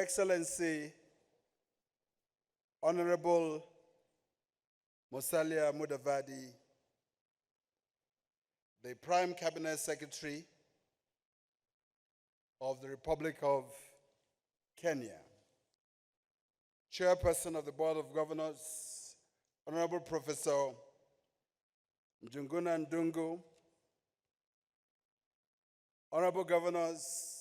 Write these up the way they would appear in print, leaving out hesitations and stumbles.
Excellency, Honorable Musalia Mudavadi, the Prime Cabinet Secretary of the Republic of Kenya, Chairperson of the Board of Governors, Honorable Professor Njuguna Ndungu, Honorable Governors,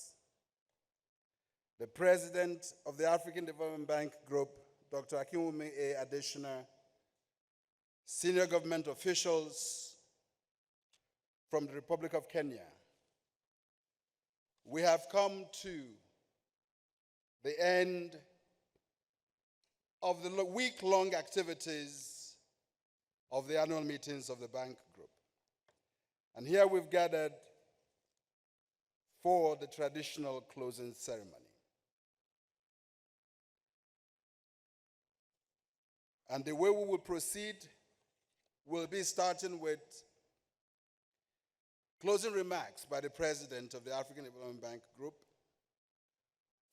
the President of the African Development Bank Group, Dr. Akinwumi A. Adesina, senior government officials from the Republic of Kenya. We have come to the end of the week-long activities of the annual meetings of the bank group. And here we've gathered for the traditional closing ceremony. And the way we will proceed will be starting with closing remarks by the President of the African Development Bank Group,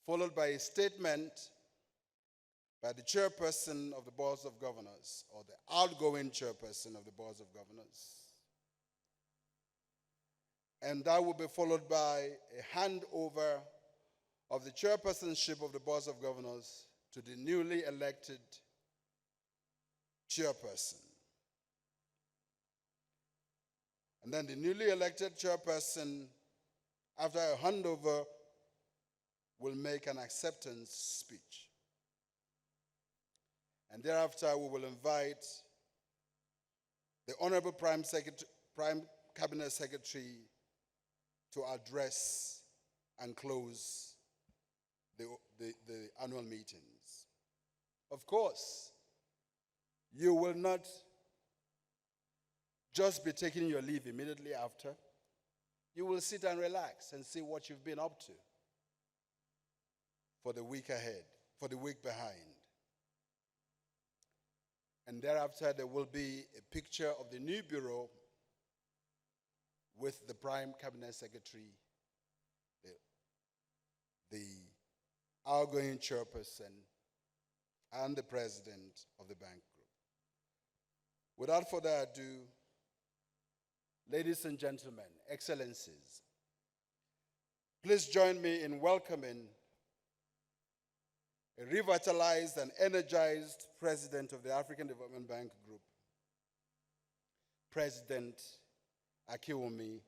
followed by a statement by the Chairperson of the Boards of Governors, or the outgoing Chairperson of the Boards of Governors. And that will be followed by a handover of the chairpersonship of the Boards of Governors to the newly elected chairperson. And then the newly elected chairperson, after a handover, will make an acceptance speech. And thereafter, we will invite the Honorable Prime Cabinet Secretary to address and close the annual meetings. Of course, you will not just be taking your leave immediately after. You will sit and relax and see what you've been up to for the week ahead, for the week behind. And thereafter, there will be a picture of the new bureau with the Prime Cabinet Secretary, the outgoing chairperson, and the President of the bank group. Without further ado, ladies and gentlemen, excellencies, please join me in welcoming a revitalized and energized President of the African Development Bank Group, President Akinwumi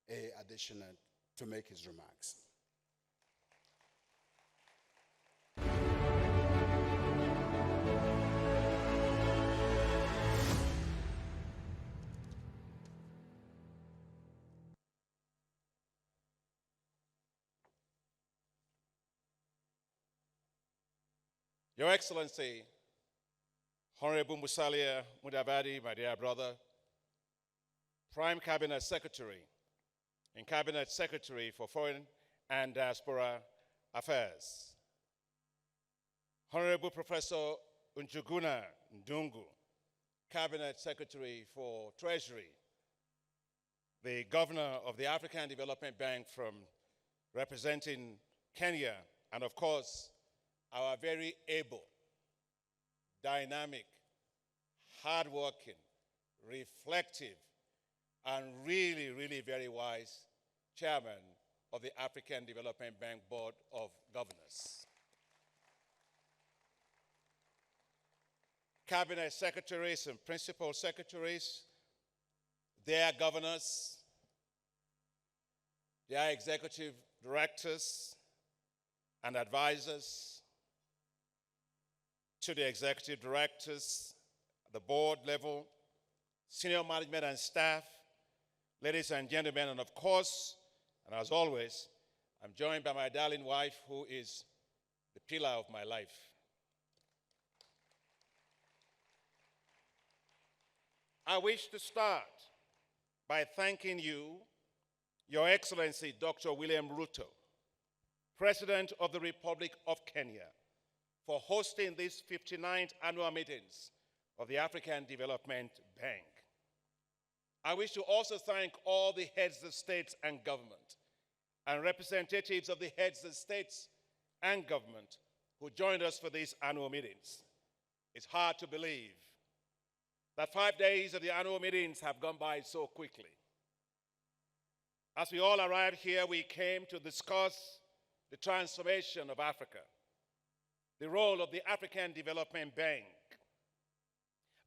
A. Adesina, to make his remarks. Your Excellency, Honorable Musalia Mudavadi, my dear brother, Prime Cabinet Secretary and Cabinet Secretary for Foreign and Diaspora Affairs, Honorable Professor Njuguna Ndungu, Cabinet Secretary for Treasury, the Governor of the African Development Bank from representing Kenya, and of course, our very able, dynamic, hardworking, reflective, and really, really very wise chairman of the African Development Bank Board of Governors. Cabinet secretaries and principal secretaries, their governors, their executive directors and advisors, to the executive directors, the board level, senior management and staff, ladies and gentlemen, and of course, and as always, I'm joined by my darling wife, who is the pillar of my life. I wish to start by thanking you, Your Excellency, Dr. William Ruto, President of the Republic of Kenya, for hosting these 59th annual meetings of the African Development Bank. I wish to also thank all the heads of states and government and representatives of the heads of states and government who joined us for these annual meetings. It's hard to believe that 5 days of the annual meetings have gone by so quickly. As we all arrived here, we came to discuss the transformation of Africa, the role of the African Development Bank,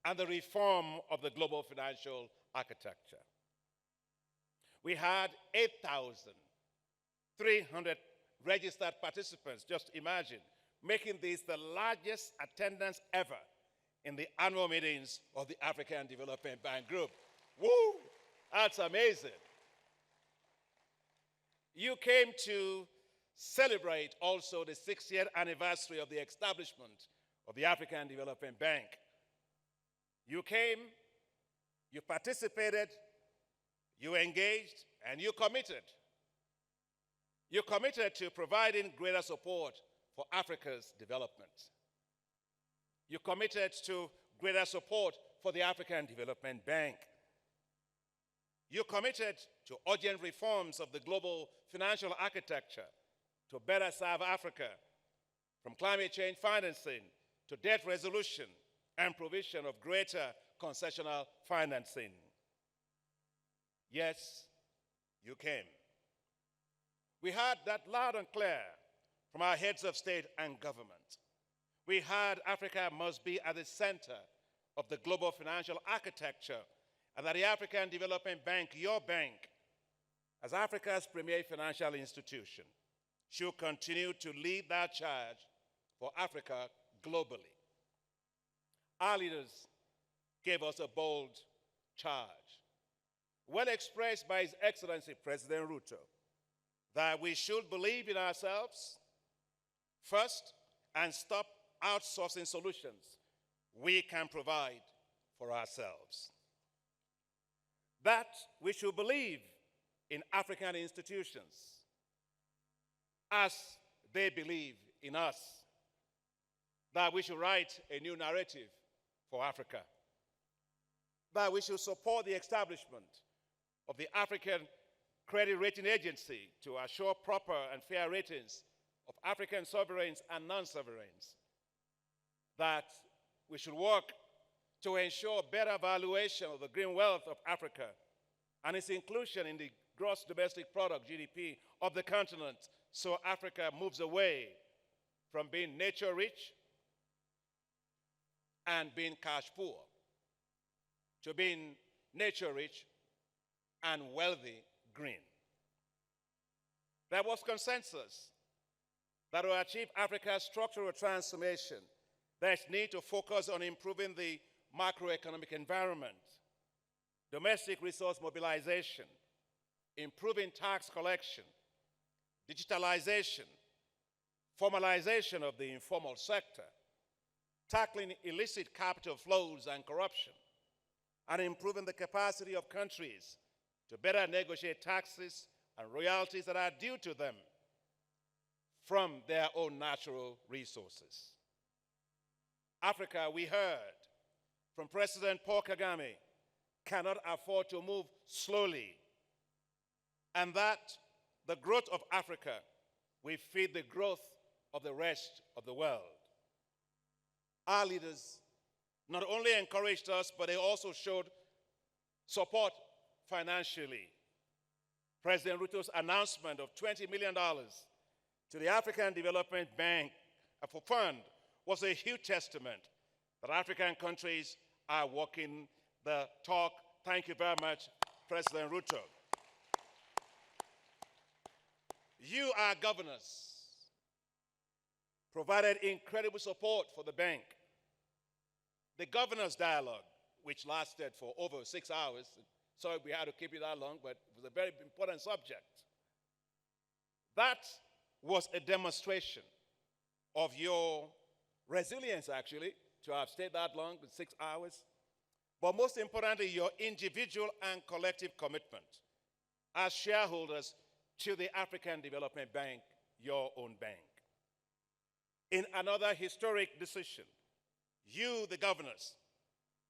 and the reform of the global financial architecture. We had 8,300 registered participants, just imagine, making this the largest attendance ever in the annual meetings of the African Development Bank Group. Woo! That's amazing. You came to celebrate also the 60th anniversary of the establishment of the African Development Bank. You came, you participated, you engaged, and you committed. You committed to providing greater support for Africa's development. You committed to greater support for the African Development Bank. You committed to urgent reforms of the global financial architecture to better serve Africa, from climate change financing to debt resolution and provision of greater concessional financing. Yes, you came. We heard that loud and clear from our heads of state and government. We heard Africa must be at the center of the global financial architecture, and that the African Development Bank, your bank, as Africa's premier financial institution, should continue to lead that charge for Africa globally. Our leaders gave us a bold charge, well expressed by His Excellency President Ruto, that we should believe in ourselves first and stop outsourcing solutions we can provide for ourselves. That we should believe in African institutions as they believe in us. That we should write a new narrative for Africa. That we should support the establishment of the African Credit Rating Agency to assure proper and fair ratings of African sovereigns and non-sovereigns. That we should work to ensure better valuation of the green wealth of Africa and its inclusion in the gross domestic product, GDP, of the continent, so Africa moves away from being nature rich and being cash poor to being nature rich and wealthy green. There was consensus that to achieve Africa's structural transformation, there's need to focus on improving the macroeconomic environment, domestic resource mobilization, improving tax collection, digitalization, formalization of the informal sector, tackling illicit capital flows and corruption, and improving the capacity of countries to better negotiate taxes and royalties that are due to them from their own natural resources. Africa, we heard from President Paul Kagame, cannot afford to move slowly, and that the growth of Africa will feed the growth of the rest of the world. Our leaders not only encouraged us, but they also showed support financially. President Ruto's announcement of $20 million to the African Development Bank for fund was a huge testament that African countries are walking the talk. Thank you very much, President Ruto. You, our governors, provided incredible support for the bank. The governors' dialogue, which lasted for over 6 hours, sorry we had to keep it that long, but it was a very important subject. That was a demonstration of your resilience, actually, to have stayed that long, with 6 hours. But most importantly, your individual and collective commitment as shareholders to the African Development Bank, your own bank. In another historic decision, you, the governors,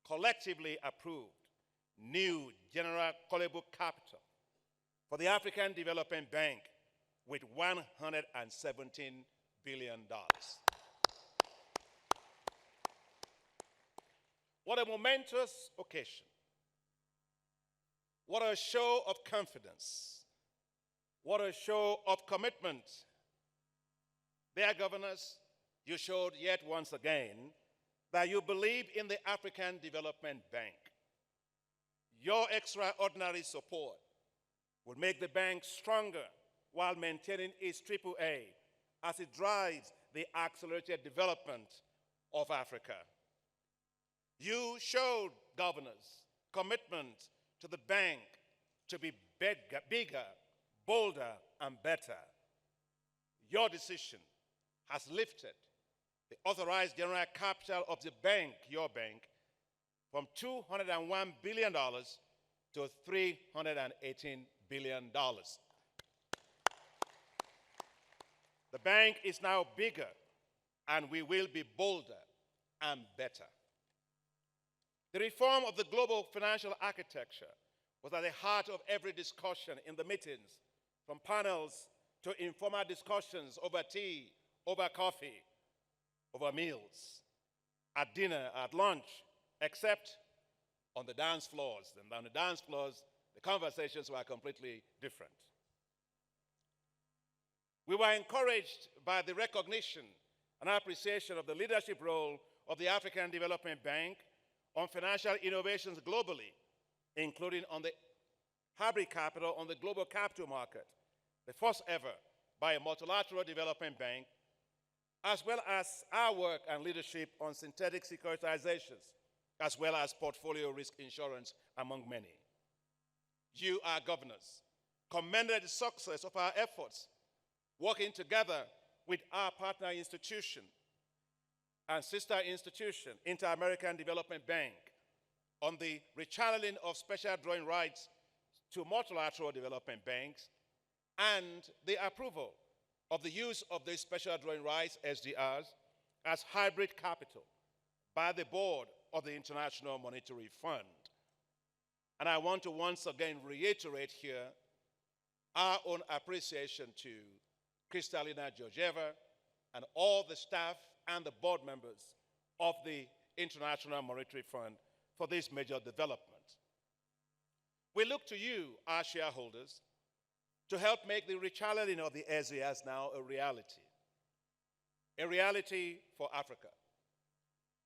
collectively approved new general callable capital for the African Development Bank with $117 billion. What a momentous occasion. What a show of confidence. What a show of commitment. Dear governors, you showed yet once again that you believe in the African Development Bank. Your extraordinary support will make the bank stronger while maintaining its AAA as it drives the accelerated development of Africa. You showed, governors, commitment to the bank to be bigger, bolder, and better. Your decision has lifted the authorized general capital of the bank, your bank, from $201 billion to $318 billion. The bank is now bigger, and we will be bolder and better. The reform of the global financial architecture was at the heart of every discussion in the meetings, from panels to informal discussions over tea, over coffee, over meals, at dinner, at lunch, except on the dance floors. And on the dance floors, the conversations were completely different. We were encouraged by the recognition and appreciation of the leadership role of the African Development Bank on financial innovations globally, including on the hybrid capital on the global capital market, the first ever by a multilateral development bank, as well as our work and leadership on synthetic securitizations, as well as portfolio risk insurance, among many. You, our governors, commended the success of our efforts, working together with our partner institution and sister institution, Inter-American Development Bank, on the rechanneling of special drawing rights to multilateral development banks and the approval of the use of these special drawing rights, SDRs, as hybrid capital by the board of the International Monetary Fund. And I want to once again reiterate here our own appreciation to Kristalina Georgieva and all the staff and the board members of the International Monetary Fund for this major development. We look to you, our shareholders, to help make the rechanneling of the SDRs now a reality for Africa,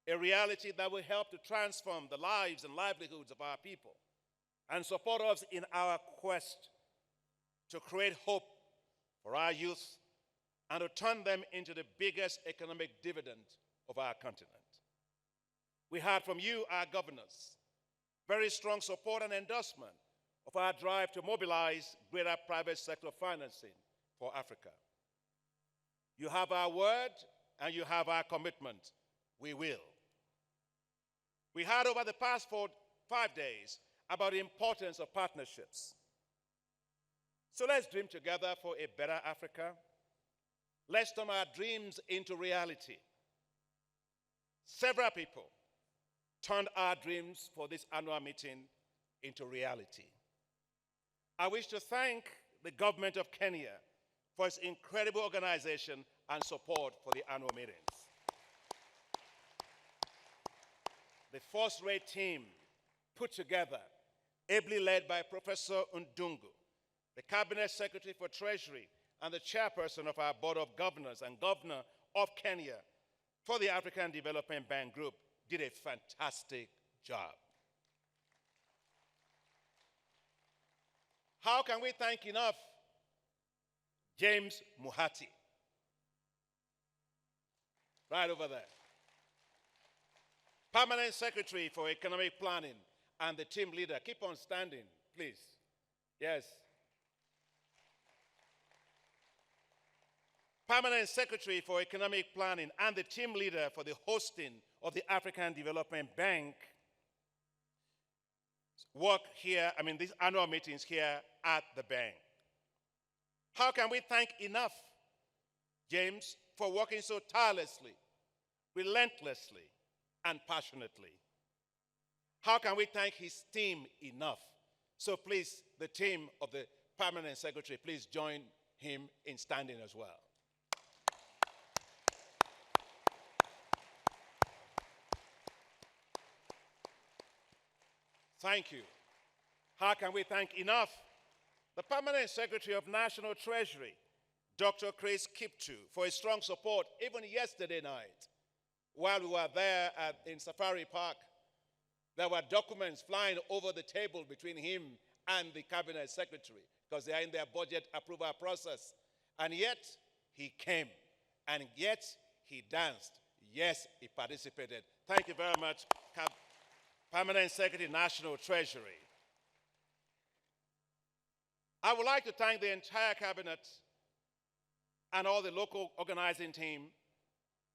a reality that will help to transform the lives and livelihoods of our people and support us in our quest to create hope for our youth and to turn them into the biggest economic dividend of our continent. We heard from you, our governors, very strong support and endorsement of our drive to mobilize greater private sector financing for Africa. You have our word and you have our commitment. We will. We heard over the past 5 days about the importance of partnerships. So let's dream together for a better Africa. Let's turn our dreams into reality. Several people turned our dreams for this annual meeting into reality. I wish to thank the government of Kenya for its incredible organization and support for the annual meetings. The first-rate team put together, ably led by Professor Ndungu, the Cabinet Secretary for Treasury and the chairperson of our Board of Governors and Governor of Kenya for the African Development Bank Group, did a fantastic job. How can we thank enough James Muhati? Right over there. Permanent Secretary for Economic Planning and the team leader. Keep on standing, please. Yes. Permanent Secretary for Economic Planning and the team leader for the hosting of the African Development Bank work here, these annual meetings here at the bank. How can we thank enough James for working so tirelessly, relentlessly, and passionately? How can we thank his team enough? So please, the team of the Permanent Secretary, please join him in standing as well. Thank you. How can we thank enough the Permanent Secretary of National Treasury, Dr. Chris Kiptu, for his strong support even yesterday night. While we were there in Safari Park, there were documents flying over the table between him and the Cabinet Secretary because they are in their budget approval process. And yet, he came. And yet, he danced. Yes, he participated. Thank you very much, Permanent Secretary, National Treasury. I would like to thank the entire Cabinet and all the local organizing team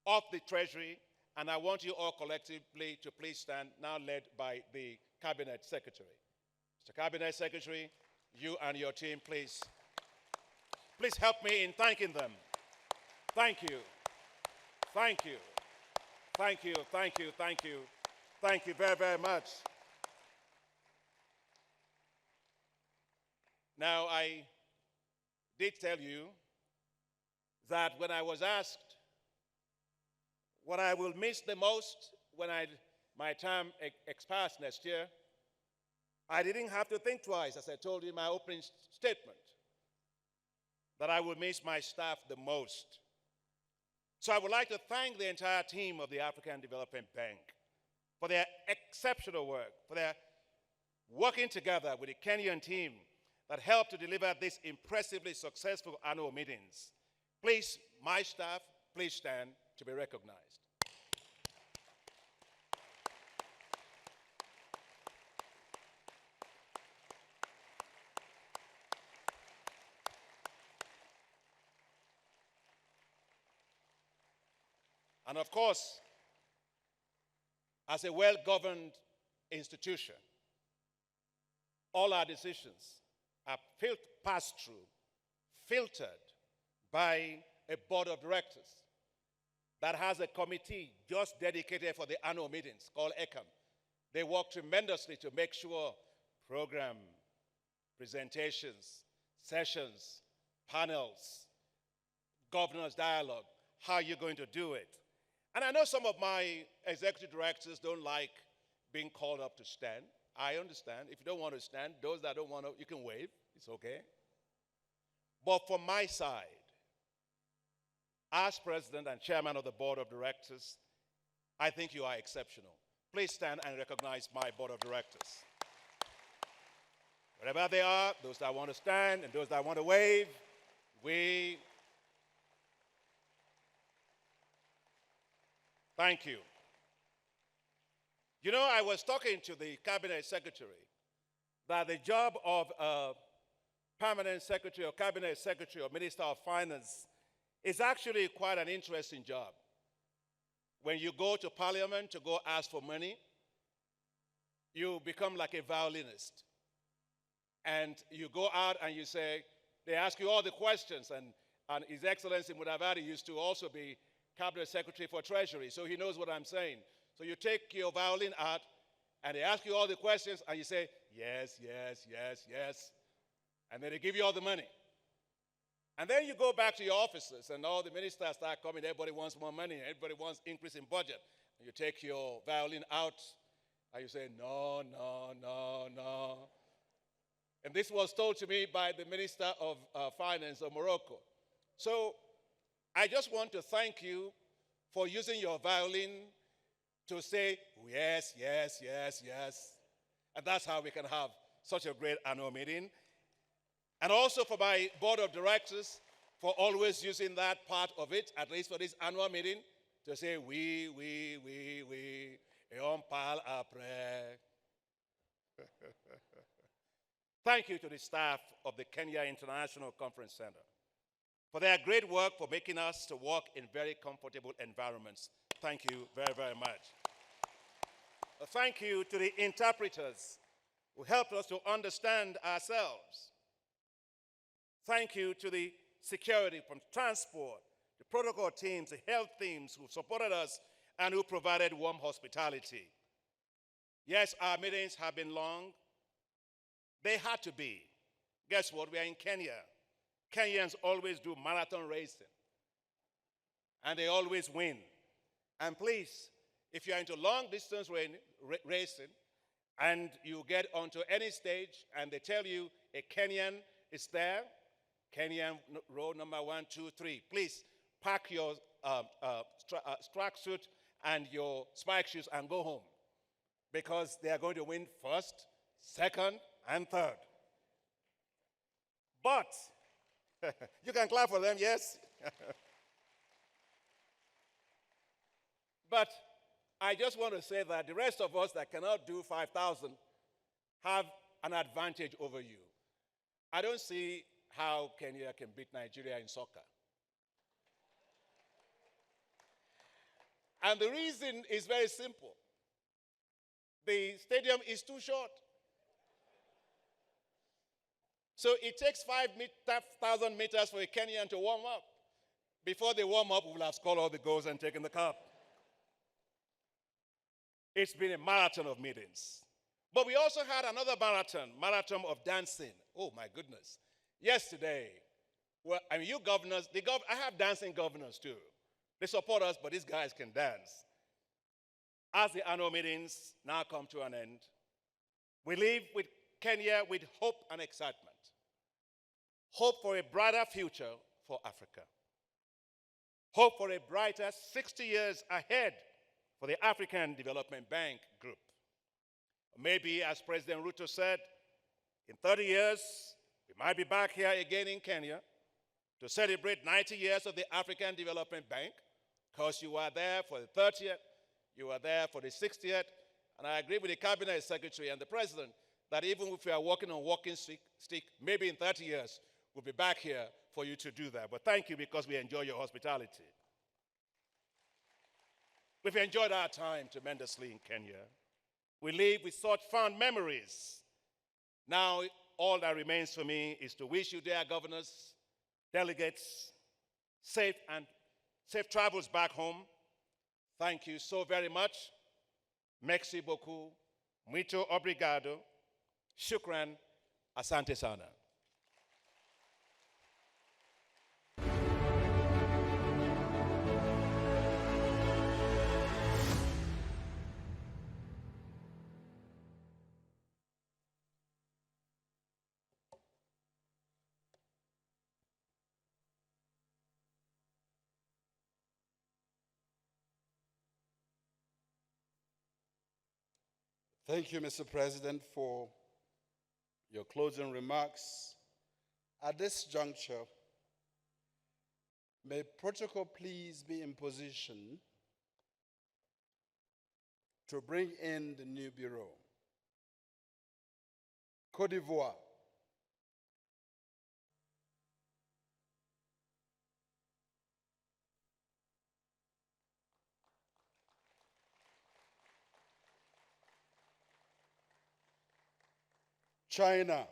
of the Treasury, and I want you all collectively to please stand, now led by the Cabinet Secretary. Mr. Cabinet Secretary, you and your team, please help me in thanking them. Thank you. Thank you. Thank you, thank you, thank you. Thank you very, very much. Now, I did tell you that when I was asked what I will miss the most when my term expires next year, I didn't have to think twice, as I told you in my opening statement, that I will miss my staff the most. So I would like to thank the entire team of the African Development Bank for their exceptional work, for their working together with the Kenyan team that helped to deliver these impressively successful annual meetings. Please, my staff, please stand to be recognized. And of course, as a well-governed institution, all our decisions are passed through, filtered by a board of directors that has a committee just dedicated for the annual meetings called ECAM. They work tremendously to make sure program, presentations, sessions, panels, governors' dialogue, how you're going to do it. And I know some of my executive directors don't like being called up to stand. I understand. If you don't want to stand, those that don't want to, you can wave. It's okay. But from my side, as president and chairman of the board of directors, I think you are exceptional. Please stand and recognize my board of directors. Wherever they are, those that want to stand and those that want to wave, thank you. You know, I was talking to the cabinet secretary that the job of permanent secretary or cabinet secretary or minister of finance is actually quite an interesting job. When you go to parliament to go ask for money, you become like a violinist. And you go out and you say, they ask you all the questions, and His Excellency Mudavadi used to also be Cabinet Secretary for Treasury, so he knows what I'm saying. So you take your violin out, and they ask you all the questions, and you say, yes, yes, yes, yes. And then they give you all the money. And then you go back to your offices, and all the ministers start coming. Everybody wants more money. Everybody wants increase in budget. And you take your violin out, and you say, no, no, no, no. And this was told to me by the Minister of Finance of Morocco. So I just want to thank you for using your violin to say, yes, yes, yes, yes. And that's how we can have such a great annual meeting. And also for my board of directors for always using that part of it, at least for this annual meeting, to say, we, et on parle après. Thank you to the staff of the Kenya International Conference Center for their great work for making us to work in very comfortable environments. Thank you very, very much. Thank you to the interpreters who helped us to understand ourselves. Thank you to the security from transport, the protocol teams, the health teams who supported us and who provided warm hospitality. Yes, our meetings have been long. They had to be. Guess what? We are in Kenya. Kenyans always do marathon racing. And they always win. And please, if you're into long distance racing and you get onto any stage and they tell you a Kenyan is there, Kenyan row number 1, 2, 3. Please pack your tracksuit and your spike shoes and go home, because they are going to win first, second, and third. But you can clap for them, yes? But I just want to say that the rest of us that cannot do 5,000 have an advantage over you. I don't see how Kenya can beat Nigeria in soccer. And the reason is very simple. The stadium is too short. So it takes 5,000 meters for a Kenyan to warm up. Before they warm up, we will have scored all the goals and taken the cup. It's been a marathon of meetings. But we also had another marathon of dancing. Oh my goodness. Yesterday, well, I mean, you governors, I have dancing governors too. They support us, but these guys can dance. As the annual meetings now come to an end, we leave with Kenya with hope and excitement. Hope for a brighter future for Africa. Hope for a brighter 60 years ahead for the African Development Bank Group. Maybe, as President Ruto said, in 30 years, we might be back here again in Kenya to celebrate 90 years of the African Development Bank, because you were there for the 30th, you were there for the 60th, and I agree with the Cabinet Secretary and the President that even if we are walking on walking stick, maybe in 30 years, we'll be back here for you to do that. But thank you, because we enjoy your hospitality. We've enjoyed our time tremendously in Kenya. We live with such fond memories. Now, all that remains for me is to wish you, dear governors, delegates, safe travels back home. Thank you so very much. Merci beaucoup. Muito obrigado. Shukran. Asante sana. Thank you, Mr. President, for your closing remarks. At this juncture, may protocol please be in position to bring in the new bureau. Côte d'Ivoire. China.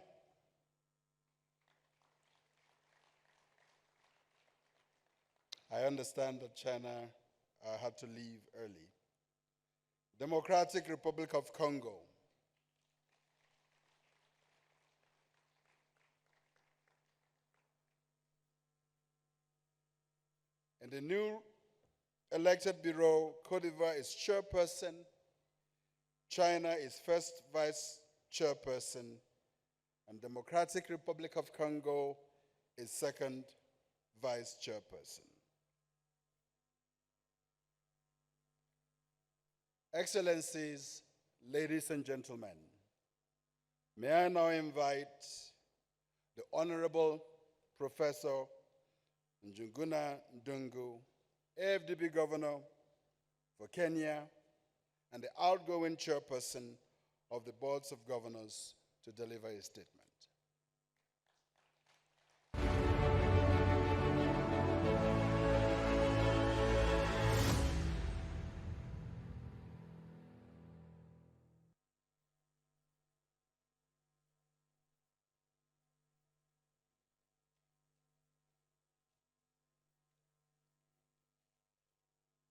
I understand that China had to leave early. Democratic Republic of Congo. In the new elected bureau, Côte d'Ivoire is chairperson, China is first vice chairperson, and Democratic Republic of Congo is second vice chairperson. Excellencies, ladies and gentlemen, may I now invite the Honorable Professor Njuguna Ndungu, AFDB Governor for Kenya, and the outgoing chairperson of the Boards of Governors to deliver a statement.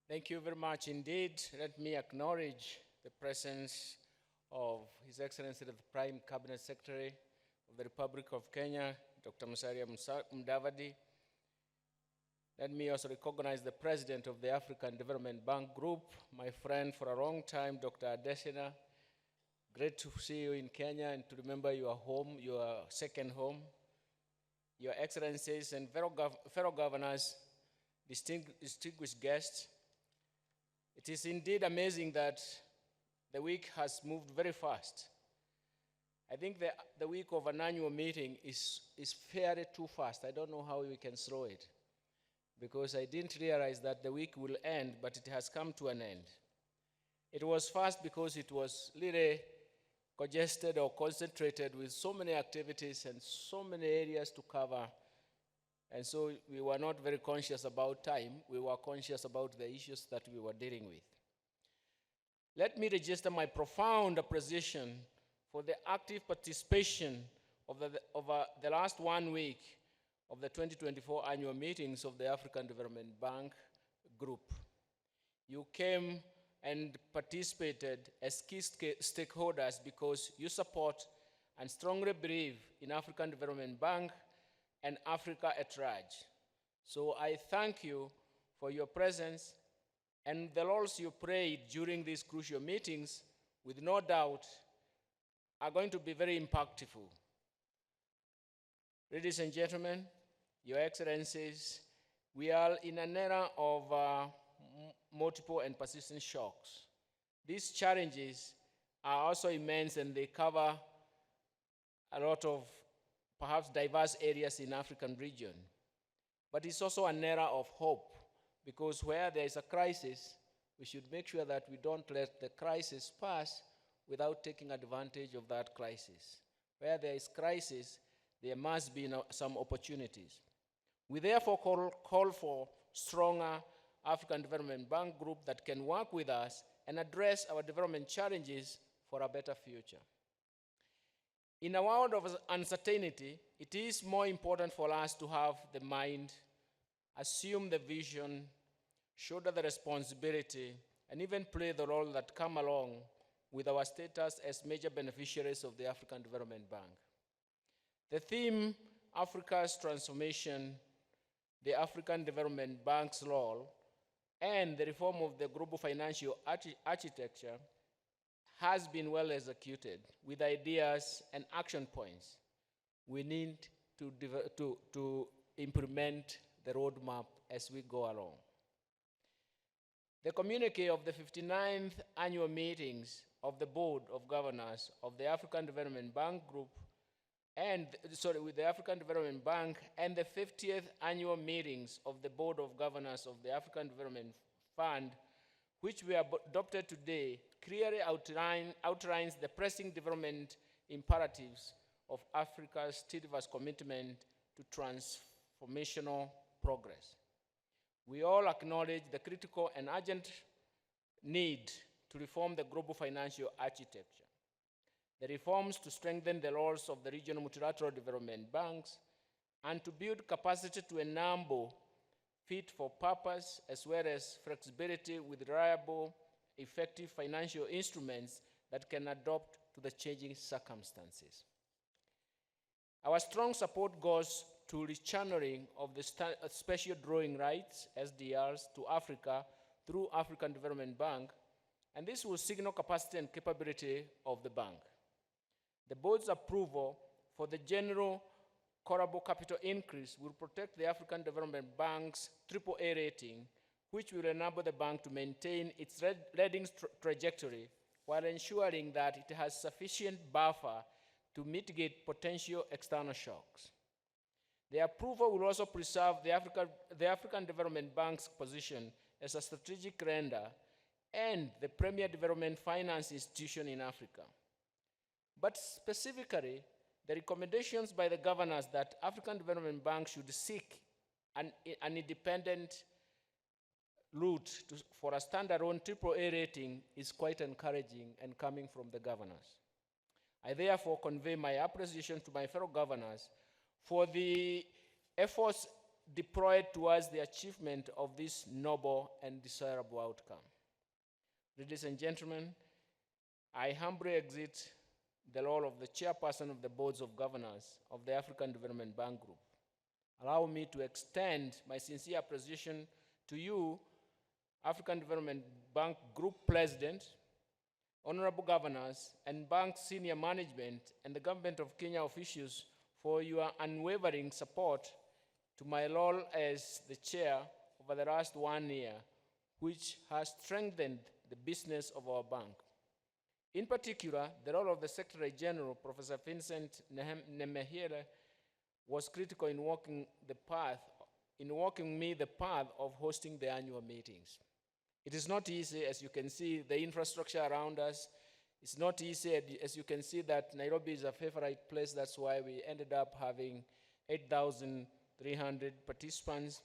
Thank you very much indeed. Let me acknowledge the presence of His Excellency the Prime Cabinet Secretary of the Republic of Kenya, Dr. Musalia Mudavadi. Let me also recognize the President of the African Development Bank Group, my friend for a long time, Dr. Adesina, Great to see you in Kenya and to remember your home, your second home. Your Excellencies and fellow governors, distinguished guests, it is indeed amazing that the week has moved very fast. I think the week of an annual meeting is fairly too fast. I don't know how we can slow it, because I didn't realize that the week will end, but it has come to an end. It was fast because it was really congested or concentrated with so many activities and so many areas to cover. And so we were not very conscious about time. We were conscious about the issues that we were dealing with. Let me register my profound appreciation for the active participation of the last 1 week of the 2024 annual meetings of the African Development Bank Group. You came and participated as key stakeholders because you support and strongly believe in African Development Bank and Africa at large. So I thank you for your presence and the roles you played during these crucial meetings, with no doubt, are going to be very impactful. Ladies and gentlemen, Your Excellencies, we are in an era of multiple and persistent shocks. These challenges are also immense, and they cover a lot of perhaps diverse areas in the African region. But it's also an era of hope, because where there is a crisis, we should make sure that we don't let the crisis pass without taking advantage of that crisis. Where there is crisis, there must be some opportunities. We therefore call for stronger African Development Bank Group that can work with us and address our development challenges for a better future. In a world of uncertainty, it is more important for us to have the mind, assume the vision, shoulder the responsibility, and even play the role that come along with our status as major beneficiaries of the African Development Bank. The theme, Africa's transformation, the African Development Bank's role, and the reform of the global financial architecture has been well executed with ideas and action points. We need to implement the roadmap as we go along. The communique of the 59th annual meetings of the Board of Governors of the African Development Bank Group with the African Development Bank, and the 50th annual meetings of the Board of Governors of the African Development Fund, which we adopted today, clearly outlines the pressing development imperatives of Africa's steadfast commitment to transformational progress. We all acknowledge the critical and urgent need to reform the global financial architecture. The reforms to strengthen the roles of the regional multilateral development banks and to build capacity to enable fit for purpose as well as flexibility with reliable, effective financial instruments that can adapt to the changing circumstances. Our strong support goes to rechanneling of the special drawing rights, SDRs, to Africa through African Development Bank, and this will signal capacity and capability of the bank. The board's approval for the general callable capital increase will protect the African Development Bank's AAA rating, which will enable the bank to maintain its lending trajectory while ensuring that it has sufficient buffer to mitigate potential external shocks. The approval will also preserve the African Development Bank's position as a strategic lender and the premier development finance institution in Africa. But specifically, the recommendations by the governors that African Development Bank should seek an independent route for a standalone AAA rating is quite encouraging and coming from the governors. I therefore convey my appreciation to my fellow governors for the efforts deployed towards the achievement of this noble and desirable outcome. Ladies and gentlemen, I humbly exit the role of the chairperson of the boards of governors of the African Development Bank Group. Allow me to extend my sincere appreciation to you, African Development Bank Group President, honorable governors, and bank senior management, and the government of Kenya officials for your unwavering support to my role as the chair over the last 1 year, which has strengthened the business of our bank. In particular, the role of the Secretary General, Professor Vincent Nemehere, was critical in walking me the path of hosting the annual meetings. It is not easy, as you can see, the infrastructure around us. It's not easy, as you can see, that Nairobi is a favorite place. That's why we ended up having 8,300 participants.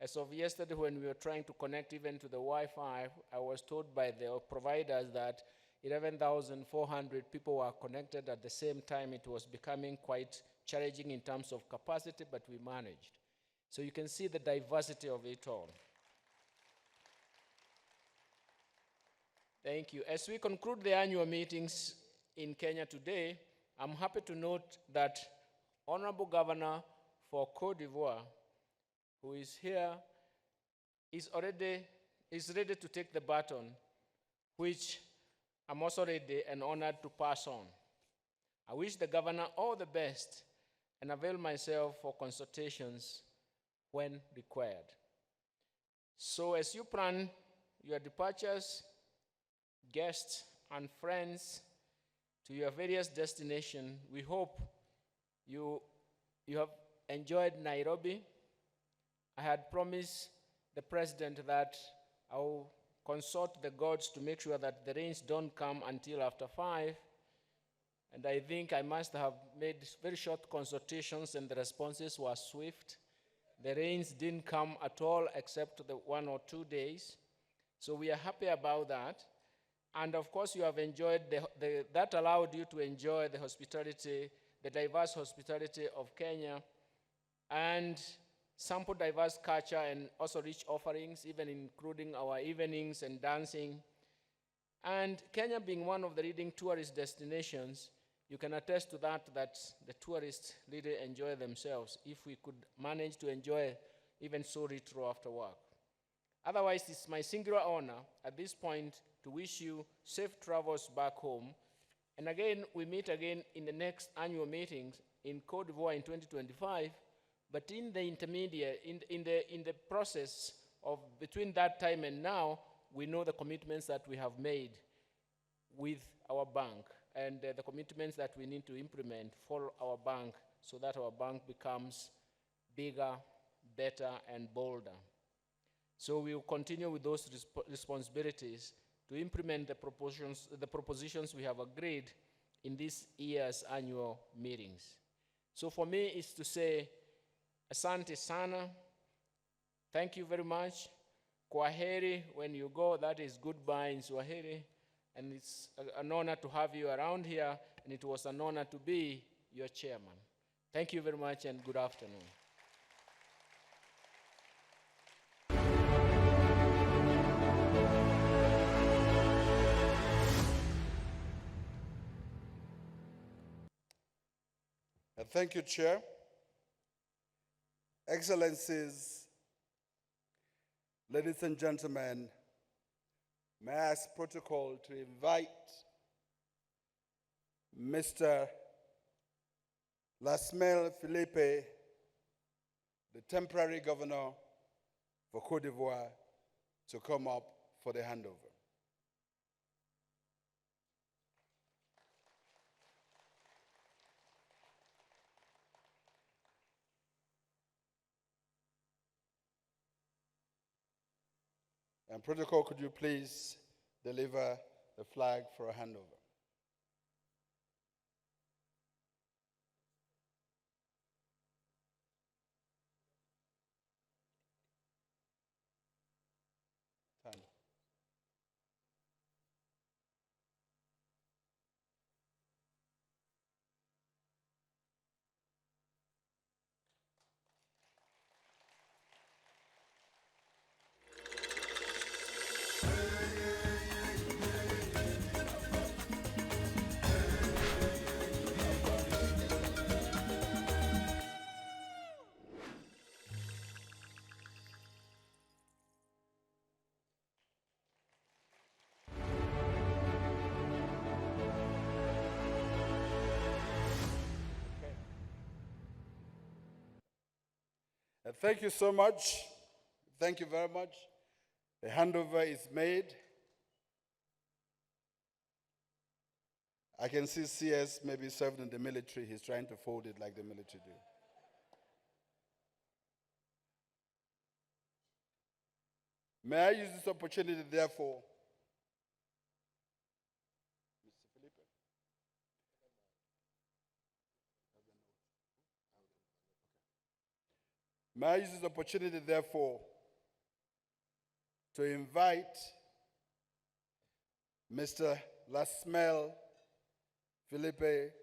As of yesterday, when we were trying to connect even to the Wi-Fi, I was told by the providers that 11,400 people were connected at the same time. It was becoming quite challenging in terms of capacity, but we managed. So you can see the diversity of it all. Thank you. As we conclude the annual meetings in Kenya today, I'm happy to note that Honorable Governor for Cote d'Ivoire, who is here, is ready to take the baton, which I'm also ready and honored to pass on. I wish the governor all the best and avail myself for consultations when required. So as you plan your departures, guests and friends to your various destinations, we hope you have enjoyed Nairobi. I had promised the president that I will consult the gods to make sure that the rains don't come until after 5. And I think I must have made very short consultations and the responses were swift. The rains didn't come at all except the 1 or 2 days. So we are happy about that. And of course you have enjoyed, that allowed you to enjoy the hospitality, the diverse hospitality of Kenya, and sample diverse culture and also rich offerings, even including our evenings and dancing. And Kenya being one of the leading tourist destinations, you can attest to that the tourists really enjoy themselves if we could manage to enjoy even so retro after work. Otherwise, it's my singular honor at this point to wish you safe travels back home. And again, we meet again in the next annual meetings in Cote d'Ivoire in 2025. But in the intermediate, in the process of between that time and now, we know the commitments that we have made with our bank and the commitments that we need to implement for our bank so that our bank becomes bigger, better, and bolder. So we will continue with those responsibilities to implement the propositions we have agreed in this year's annual meetings. So for me, it's to say, asante sana, thank you very much. Kwaheri, when you go, that is goodbye in Swahili. And it's an honor to have you around here, and it was an honor to be your chairman. Thank you very much, and good afternoon. Thank you, Chair. Excellencies, ladies and gentlemen, may I ask protocol to invite Mr. Lasmel Philippe, the temporary governor for Cote d'Ivoire, to come up for the handover. And protocol, could you please deliver the flag for a handover? Time. Thank you so much. Thank you very much. The handover is made. I can see CS maybe served in the military. He's trying to fold it like the military do. May I use this opportunity, therefore, Mr. Felipe? May I use this opportunity, therefore, to invite Mr. Lasmel Felipe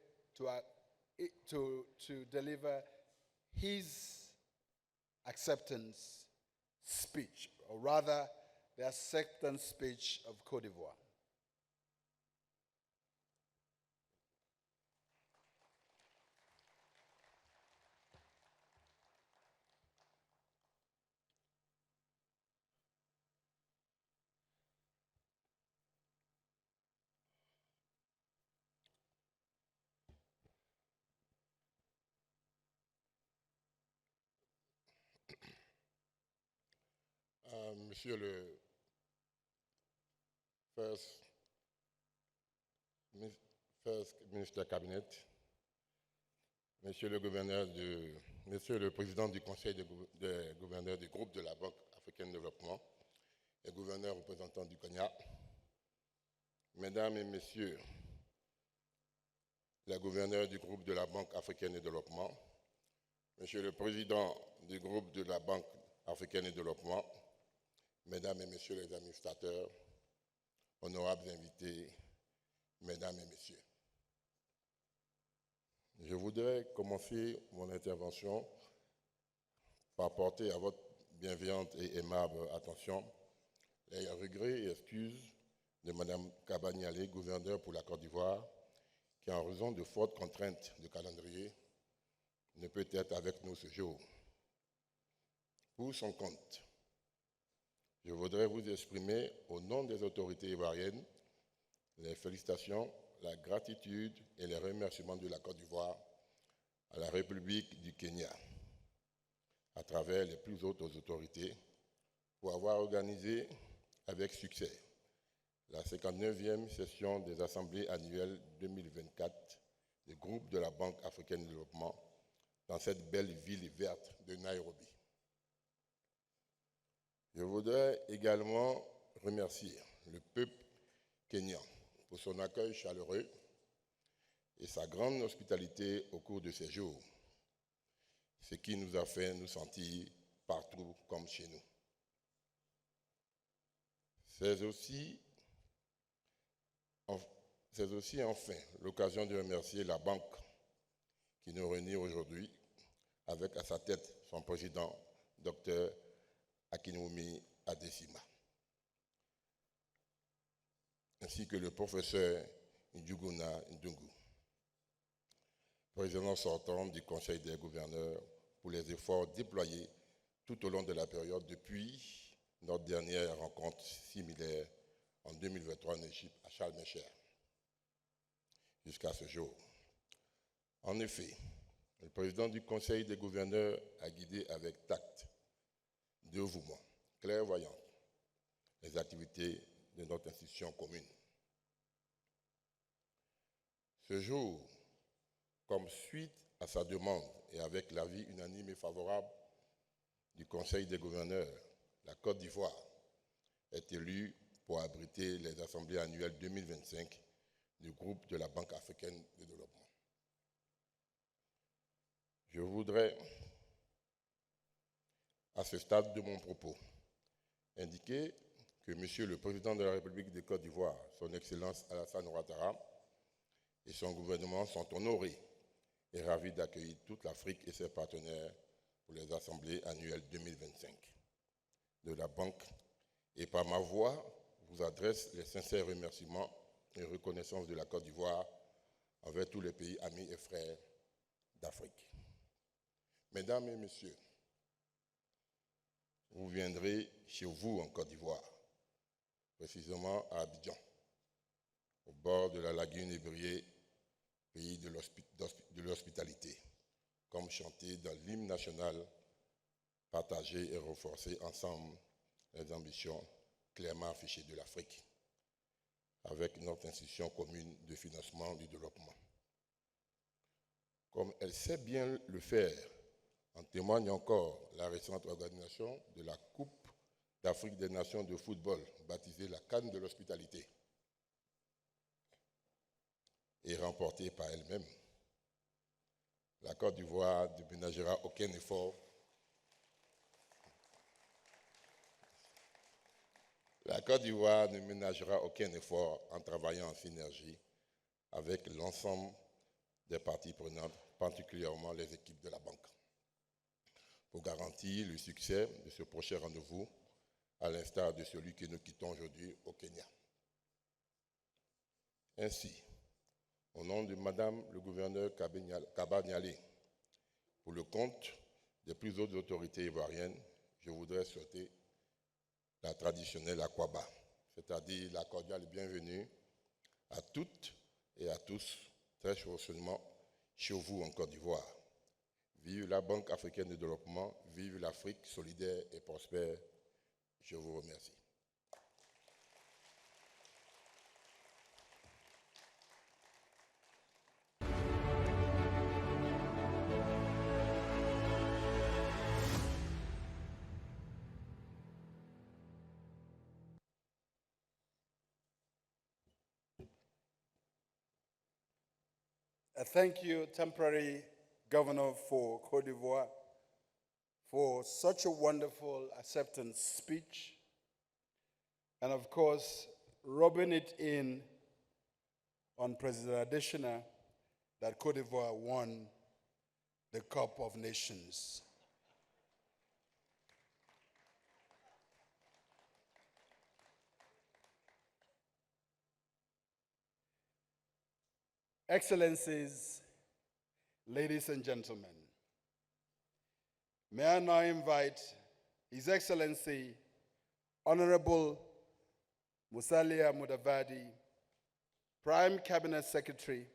to deliver his acceptance speech, or rather, the acceptance speech of Côte d'Ivoire. Monsieur le First Minister Cabinet, Monsieur le Président du Conseil des gouverneurs du groupe de la Banque africaine de développement et gouverneur représentant du Kenya, Mesdames et Messieurs les gouverneurs du groupe de la Banque africaine de développement, Monsieur le Président du groupe de la Banque africaine de développement, Mesdames et Messieurs les administrateurs, honorables invités, Mesdames et Messieurs. Je voudrais commencer mon intervention par porter à votre bienveillante et aimable attention les regrets et excuses de Mme Kabaniale, gouverneure pour la Côte d'Ivoire, qui, en raison de fortes contraintes de calendrier, ne peut être avec nous ce jour. Pour son compte, je voudrais vous exprimer, au nom des autorités ivoiriennes, les félicitations, la gratitude et les remerciements de la Côte d'Ivoire à la République du Kenya, à travers les plus hautes autorités, pour avoir organisé avec succès la 59e session des Assemblées annuelles 2024 du groupe de la Banque africaine de développement dans cette belle ville verte de Nairobi. Je voudrais également remercier le peuple kényan pour son accueil chaleureux et sa grande hospitalité au cours de ces jours, ce qui nous a fait nous sentir partout comme chez nous. C'est aussi enfin l'occasion de remercier la banque qui nous réunit aujourd'hui avec à sa tête son président, Dr Akinwumi Adesina, ainsi que le professeur Njuguna Ndungu, président sortant du Conseil des gouverneurs, pour les efforts déployés tout au long de la période depuis notre dernière rencontre similaire en 2023 en Égypte à Sharm el-Sheikh jusqu'à ce jour. En effet, le président du Conseil des gouverneurs a guidé avec tact, dévouement, clairvoyance, les activités de notre institution commune. Ce jour, comme suite à sa demande et avec l'avis unanime et favorable du Conseil des gouverneurs, la Côte d'Ivoire est élue pour abriter les assemblées annuelles 2025 du groupe de la Banque africaine de développement. Je voudrais, à ce stade de mon propos, indiquer que Monsieur le Président de la République de Côte d'Ivoire, Son Excellence Alassane Ouattara, et son gouvernement sont honorés et ravis d'accueillir toute l'Afrique et ses partenaires pour les assemblées annuelles 2025 de la Banque, et par ma voix vous adresse les sincères remerciements et reconnaissance de la Côte d'Ivoire envers tous les pays amis et frères d'Afrique. Mesdames et Messieurs, vous viendrez chez vous en Côte d'Ivoire, précisément à Abidjan, au bord de la lagune Ébrié, pays de l'hospitalité, comme chanté dans l'hymne national partager et renforcer ensemble les ambitions clairement affichées de l'Afrique avec notre institution commune de financement du développement. Comme elle sait bien le faire, en témoigne encore la récente organisation de la Coupe d'Afrique des Nations de football, baptisée la CAN de l'hospitalité, et remportée par elle-même. La Côte d'Ivoire ne ménagera aucun effort. La Côte d'Ivoire ne ménagera aucun effort en travaillant en synergie avec l'ensemble des parties prenantes, particulièrement les équipes de la banque, pour garantir le succès de ce prochain rendez-vous, à l'instar de celui que nous quittons aujourd'hui au Kenya. Ainsi, au nom de Madame le gouverneur Kaba Nialé, pour le compte des plus hautes autorités ivoiriennes, je voudrais souhaiter la traditionnelle Akwaba, c'est-à-dire la cordiale bienvenue à toutes et à tous, très chaleureusement chez vous en Côte d'Ivoire. Vive la Banque africaine de développement, vive l'Afrique solidaire et prospère. Je vous remercie. I thank you, Temporary Governor for Côte d'Ivoire, for such a wonderful acceptance speech, and of course, rubbing it in on President Adesina that Côte d'Ivoire won the Cup of Nations. Excellencies, ladies and gentlemen, may I now invite His Excellency, Honorable Musalia Mudavadi, Prime Cabinet Secretary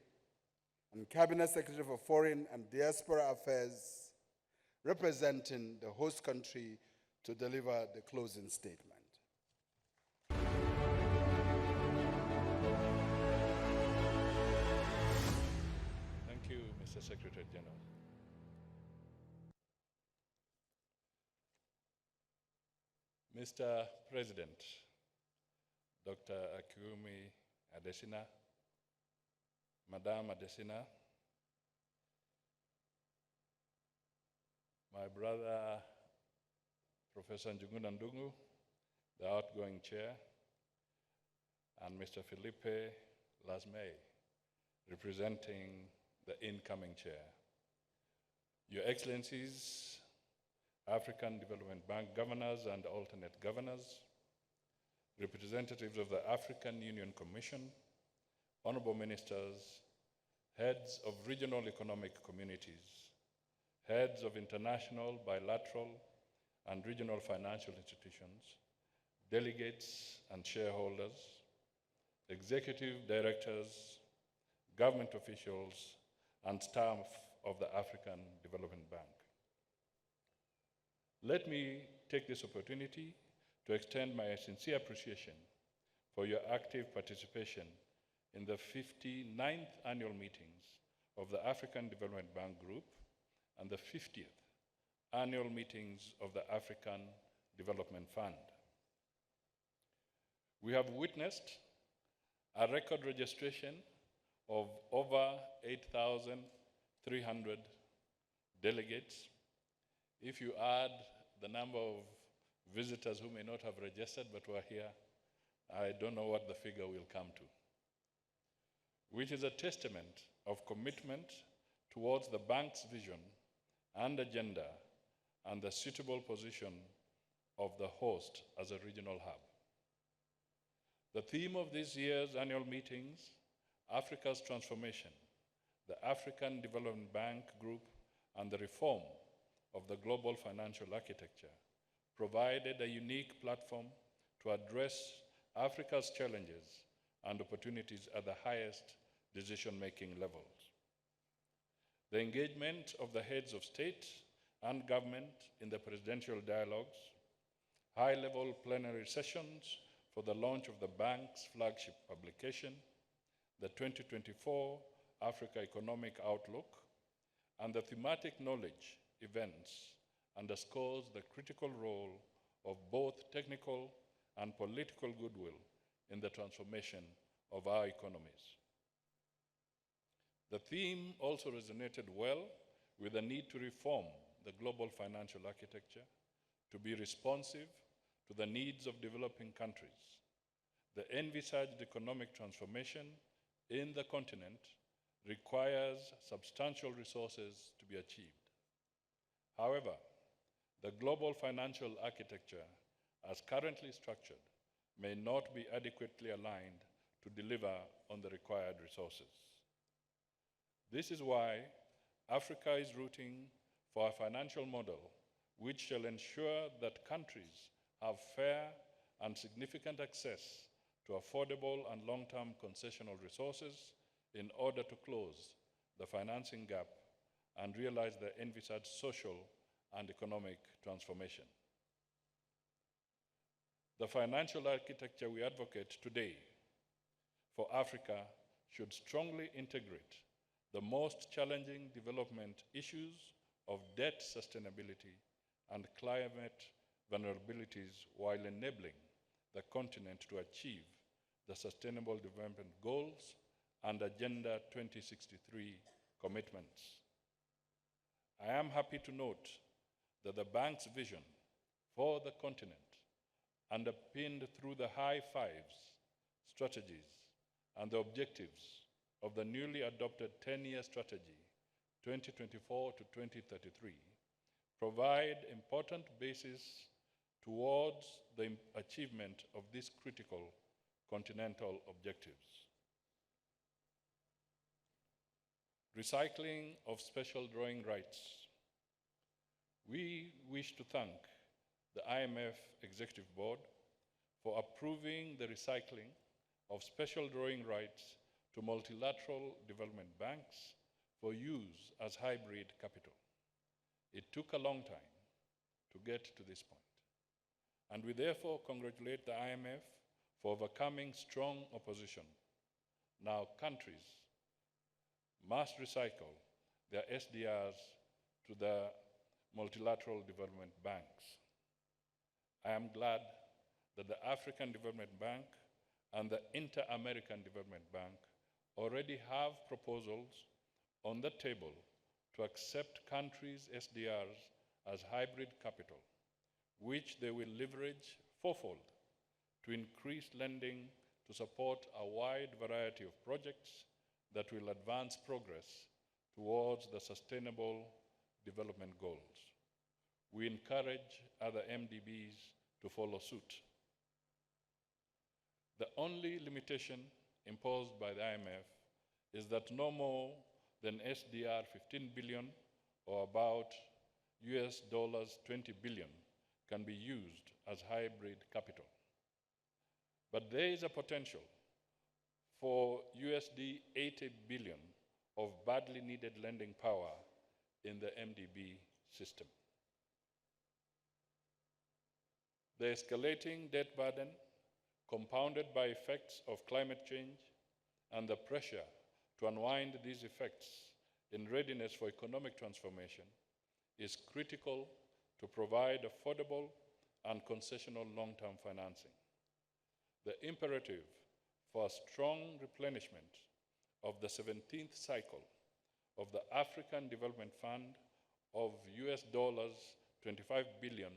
and Cabinet Secretary for Foreign and Diaspora Affairs, representing the host country, to deliver the closing statement. Thank you, Mr. Secretary General. Mr. President, Dr. Akiwumi Adesina, Madame Adesina, my brother, Professor Njuguna Ndungu, the outgoing chair, and Mr. Felipe Lasme, representing the incoming chair. Your Excellencies, African Development Bank governors and alternate governors, representatives of the African Union Commission, honorable ministers, heads of regional economic communities, heads of international, bilateral, and regional financial institutions, delegates and shareholders, executive directors, government officials, and staff of the African Development Bank. Let me take this opportunity to extend my sincere appreciation for your active participation in the 59th annual meetings of the African Development Bank Group and the 50th annual meetings of the African Development Fund. We have witnessed a record registration of over 8,300 delegates. If you add the number of visitors who may not have registered but were here, I don't know what the figure will come to, which is a testament of commitment towards the bank's vision and agenda and the suitable position of the host as a regional hub. The theme of this year's annual meetings, Africa's Transformation, the African Development Bank Group, and the reform of the global financial architecture, provided a unique platform to address Africa's challenges and opportunities at the highest decision-making levels. The engagement of the heads of state and government in the presidential dialogues, high-level plenary sessions for the launch of the bank's flagship publication, the 2024 Africa Economic Outlook, and the thematic knowledge events underscores the critical role of both technical and political goodwill in the transformation of our economies. The theme also resonated well with the need to reform the global financial architecture to be responsive to the needs of developing countries. The envisaged economic transformation in the continent requires substantial resources to be achieved. However, the global financial architecture, as currently structured, may not be adequately aligned to deliver on the required resources. This is why Africa is rooting for a financial model which shall ensure that countries have fair and significant access to affordable and long-term concessional resources in order to close the financing gap and realize the envisaged social and economic transformation. The financial architecture we advocate today for Africa should strongly integrate the most challenging development issues of debt sustainability and climate vulnerabilities while enabling the continent to achieve the Sustainable Development Goals and Agenda 2063 commitments. I am happy to note that the bank's vision for the continent, underpinned through the high fives, strategies, and the objectives of the newly adopted 10-year strategy, 2024 to 2033, provide important basis towards the achievement of these critical continental objectives. Recycling of special drawing rights. We wish to thank the IMF Executive Board for approving the recycling of special drawing rights to multilateral development banks for use as hybrid capital. It took a long time to get to this point, and we therefore congratulate the IMF for overcoming strong opposition. Now countries must recycle their SDRs to the multilateral development banks. I am glad that the African Development Bank and the Inter-American Development Bank already have proposals on the table to accept countries' SDRs as hybrid capital, which they will leverage fourfold to increase lending to support a wide variety of projects that will advance progress towards the Sustainable Development Goals. We encourage other MDBs to follow suit. The only limitation imposed by the IMF is that no more than SDR 15 billion or about US dollars 20 billion can be used as hybrid capital. But there is a potential for USD 80 billion of badly needed lending power in the MDB system. The escalating debt burden, compounded by effects of climate change and the pressure to unwind these effects in readiness for economic transformation, is critical to provide affordable and concessional long-term financing. The imperative for a strong replenishment of the 17th cycle of the African Development Fund of US dollars 25 billion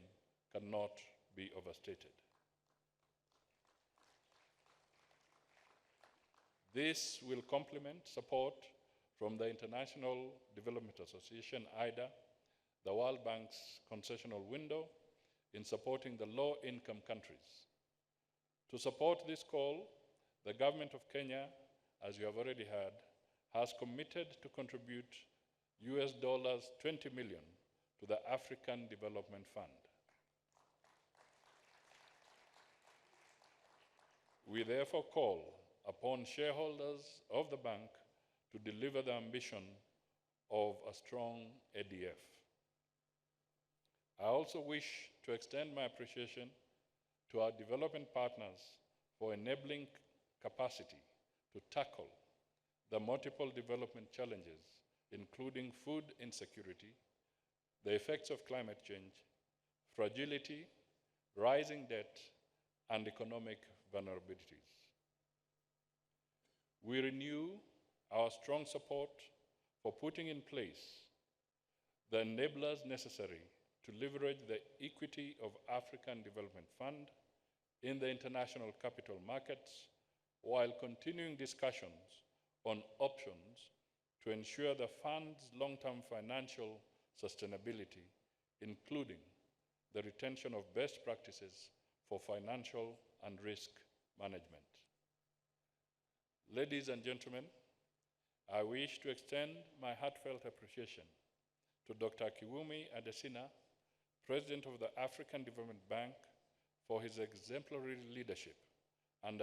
cannot be overstated. This will complement support from the International Development Association, IDA, the World Bank's concessional window in supporting the low-income countries. To support this call, the government of Kenya, as you have already heard, has committed to contribute US dollars 20 million to the African Development Fund. We therefore call upon shareholders of the bank to deliver the ambition of a strong ADF. I also wish to extend my appreciation to our development partners for enabling capacity to tackle the multiple development challenges, including food insecurity, the effects of climate change, fragility, rising debt, and economic vulnerabilities. We renew our strong support for putting in place the enablers necessary to leverage the equity of African Development Fund in the international capital markets while continuing discussions on options to ensure the fund's long-term financial sustainability, including the retention of best practices for financial and risk management. Ladies and gentlemen, I wish to extend my heartfelt appreciation to Dr. Kiwumi Adesina, President of the African Development Bank, for his exemplary leadership and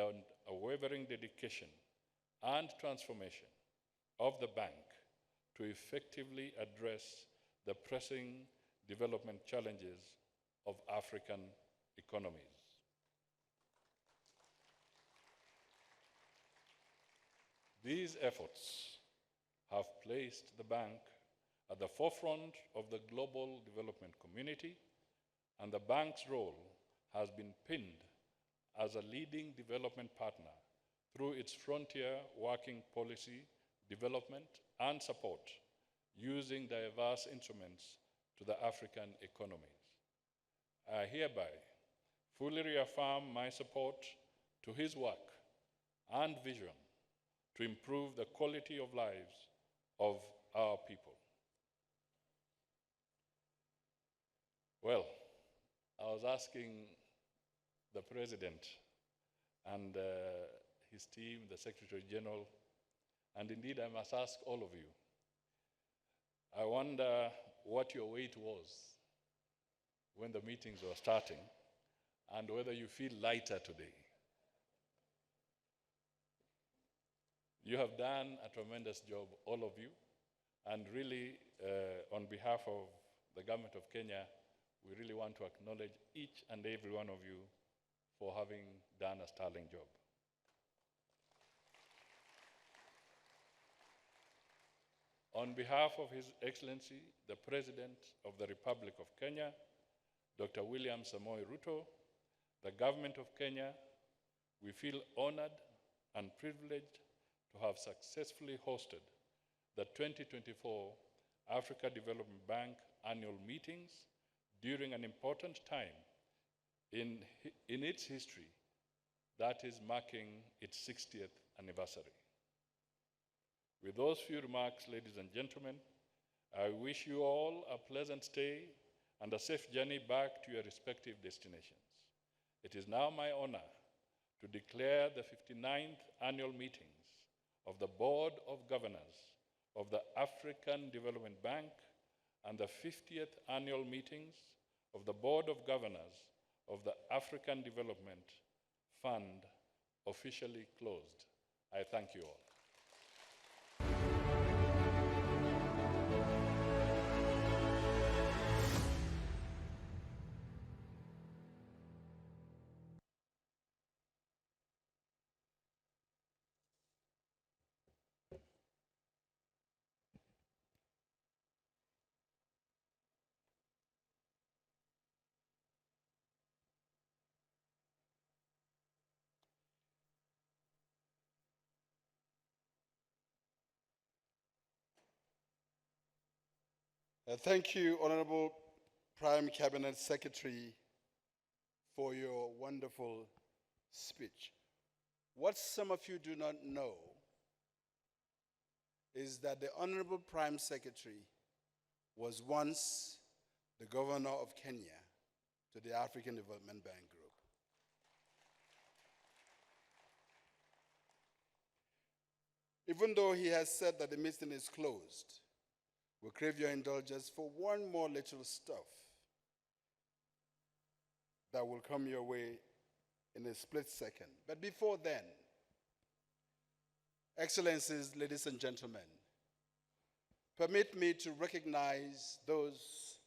unwavering dedication and transformation of the bank to effectively address the pressing development challenges of African economies. These efforts have placed the bank at the forefront of the global development community, and the bank's role has been pinned as a leading development partner through its frontier working policy, development, and support using diverse instruments to the African economies. I hereby fully reaffirm my support to his work and vision to improve the quality of lives of our people. Well, I was asking the President and his team, the Secretary General, and indeed I must ask all of you, I wonder what your weight was when the meetings were starting and whether you feel lighter today. You have done a tremendous job, all of you, and really, on behalf of the government of Kenya, we really want to acknowledge each and every one of you for having done a sterling job. On behalf of His Excellency, the President of the Republic of Kenya, Dr. William Samoei Ruto, the government of Kenya, we feel honored and privileged to have successfully hosted the 2024 Africa Development Bank annual meetings during an important time in its history that is marking its 60th anniversary. With those few remarks, ladies and gentlemen, I wish you all a pleasant stay and a safe journey back to your respective destinations. It is now my honor to declare the 59th annual meetings of the Board of Governors of the African Development Bank and the 50th annual meetings of the Board of Governors of the African Development Fund officially closed. I thank you all. Thank you, Honorable Prime Cabinet Secretary, for your wonderful speech. What some of you do not know is that the Honorable Prime Secretary was once the Governor of Kenya to the African Development Bank Group. Even though he has said that the meeting is closed, we crave your indulgence for one more little stuff that will come your way in a split second. But before then, Excellencies, ladies and gentlemen, permit me to recognize those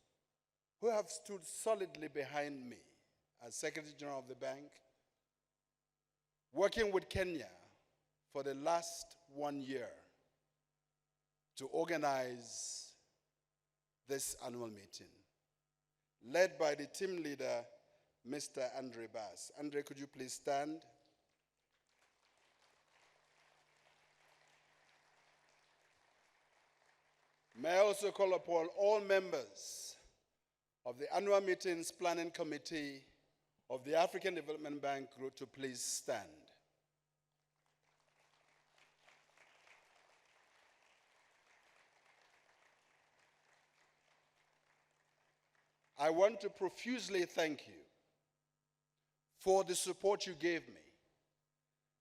who have stood solidly behind me as Secretary General of the bank, working with Kenya for the last 1 year to organize this annual meeting, led by the team leader, Mr. Andre Bass. Andre, could you please stand? May I also call upon all members of the annual meetings planning committee of the African Development Bank Group to please stand. I want to profusely thank you for the support you gave me,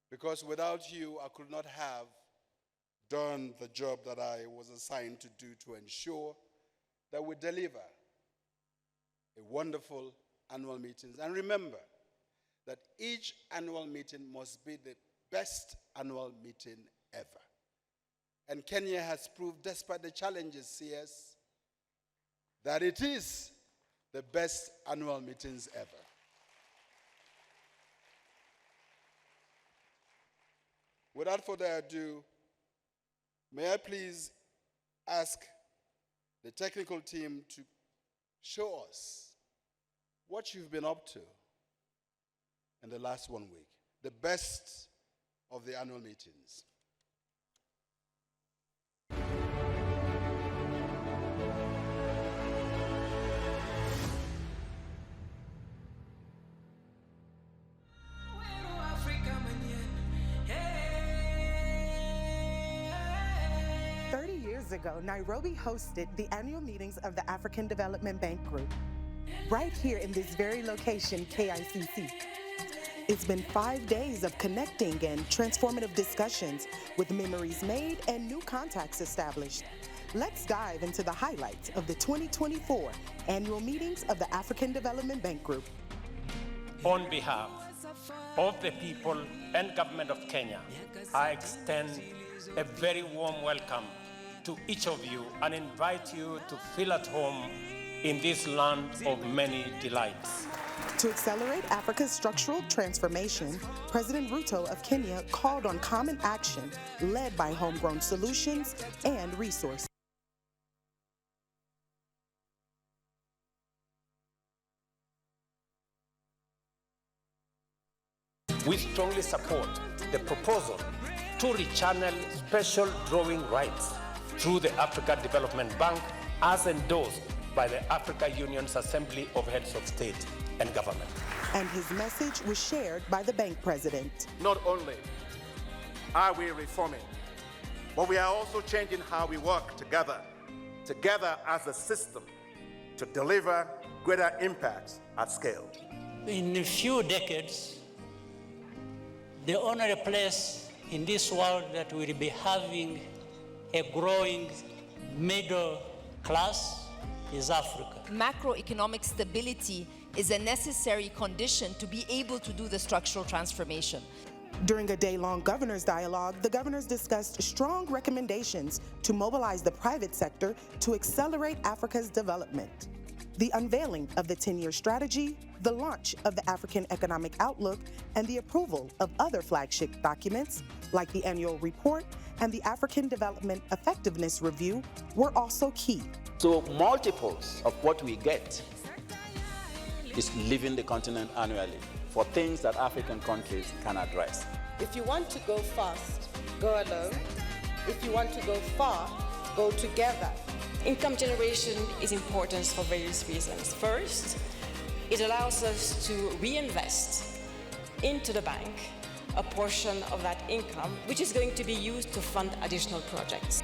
because without you, I could not have done the job that I was assigned to do to ensure that we deliver a wonderful annual meeting. And remember that each annual meeting must be the best annual meeting ever. And Kenya has proved, despite the challenges, CS, that it is the best annual meetings ever. Without further ado, may I please ask the technical team to show us what you've been up to in the last 1 week, the best of the annual meetings. Years ago, Nairobi hosted the annual meetings of the African Development Bank Group, right here in this very location, KICC. It's been 5 days of connecting and transformative discussions with memories made and new contacts established. Let's dive into the highlights of the 2024 annual meetings of the African Development Bank Group. On behalf of the people and government of Kenya, I extend a very warm welcome to each of you and invite you to feel at home in this land of many delights. To accelerate Africa's structural transformation, President Ruto of Kenya called on common action led by homegrown solutions and resources. We strongly support the proposal to rechannel special drawing rights through the Africa Development Bank as endorsed by the Africa Union's Assembly of Heads of State and Government. And his message was shared by the bank president. Not only are we reforming, but we are also changing how we work together as a system to deliver greater impacts at scale. In a few decades, the only place in this world that will be having a growing middle class is Africa. Macroeconomic stability is a necessary condition to be able to do the structural transformation. During a day-long governors' dialogue, the governors discussed strong recommendations to mobilize the private sector to accelerate Africa's development. The unveiling of the 10-year strategy, the launch of the African Economic Outlook, and the approval of other flagship documents, like the annual report and the African Development Effectiveness Review, were also key. So multiples of what we get is leaving the continent annually for things that African countries can address. If you want to go fast, go alone. If you want to go far, go together. Income generation is important for various reasons. First, it allows us to reinvest into the bank a portion of that income, which is going to be used to fund additional projects.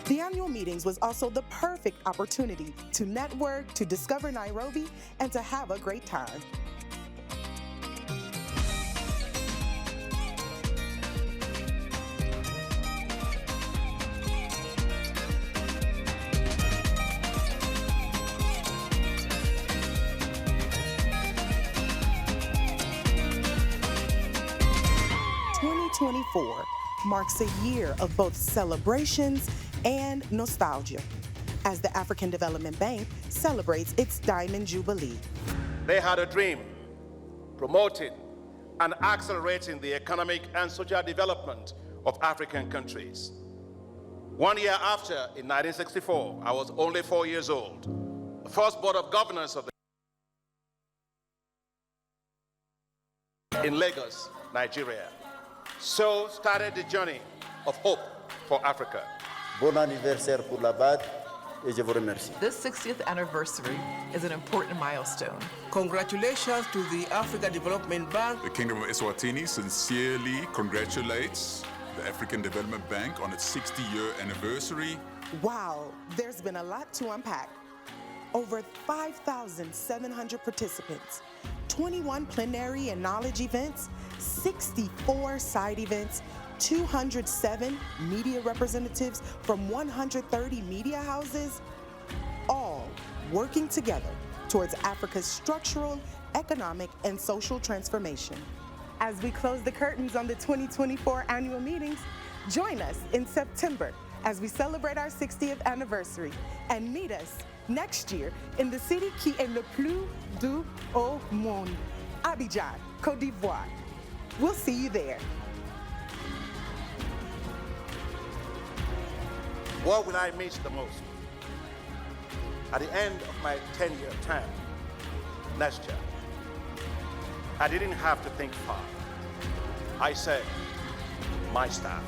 The annual meetings was also the perfect opportunity to network, to discover Nairobi, and to have a great time. marks a year of both celebrations and nostalgia as the African Development Bank celebrates its Diamond Jubilee. They had a dream, promoting and accelerating the economic and social development of African countries. 1 year after, in 1964, I was only 4 years old. The first board of governors of in Lagos, Nigeria. So started the journey of hope for Africa. Bon anniversaire pour la BAD, et je vous remercie. This 60th anniversary is an important milestone. Congratulations to the Africa Development Bank. The Kingdom of Eswatini sincerely congratulates the African Development Bank on its 60-year anniversary. Wow, there's been a lot to unpack. Over 5,700 participants, 21 plenary and knowledge events, 64 side events, 207 media representatives from 130 media houses, all working together towards Africa's structural, economic, and social transformation. As we close the curtains on the 2024 annual meetings, join us in September as we celebrate our 60th anniversary and meet us next year in the city qui est le plus doux au monde, Abidjan, Côte d'Ivoire. We'll see you there. What will I miss the most? At the end of my 10-year term, next year, I didn't have to think far. I said, my staff,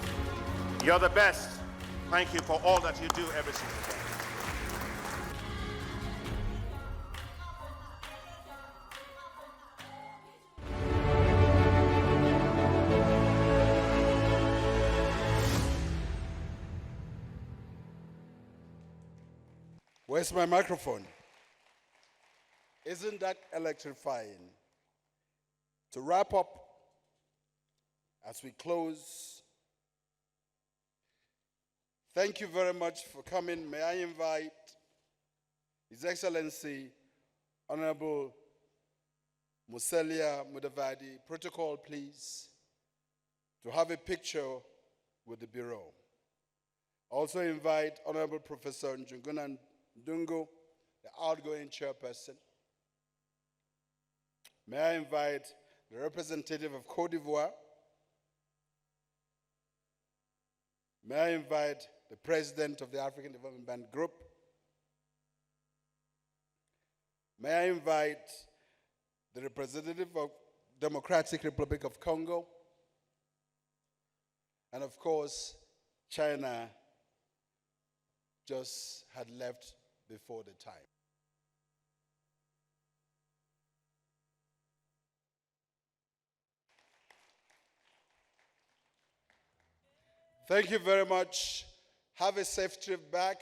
you're the best. Thank you for all that you do every single day. Where's my microphone? Isn't that electrifying? To wrap up, as we close, thank you very much for coming. May I invite His Excellency, Honorable Musalia Mudavadi, protocol please, to have a picture with the Bureau. Also invite Honorable Professor Njunguna Ndungu, the outgoing chairperson. May I invite the representative of Côte d'Ivoire. May I invite the president of the African Development Bank Group. May I invite the representative of Democratic Republic of Congo. And of course, China just had left before the time. Thank you very much. Have a safe trip back.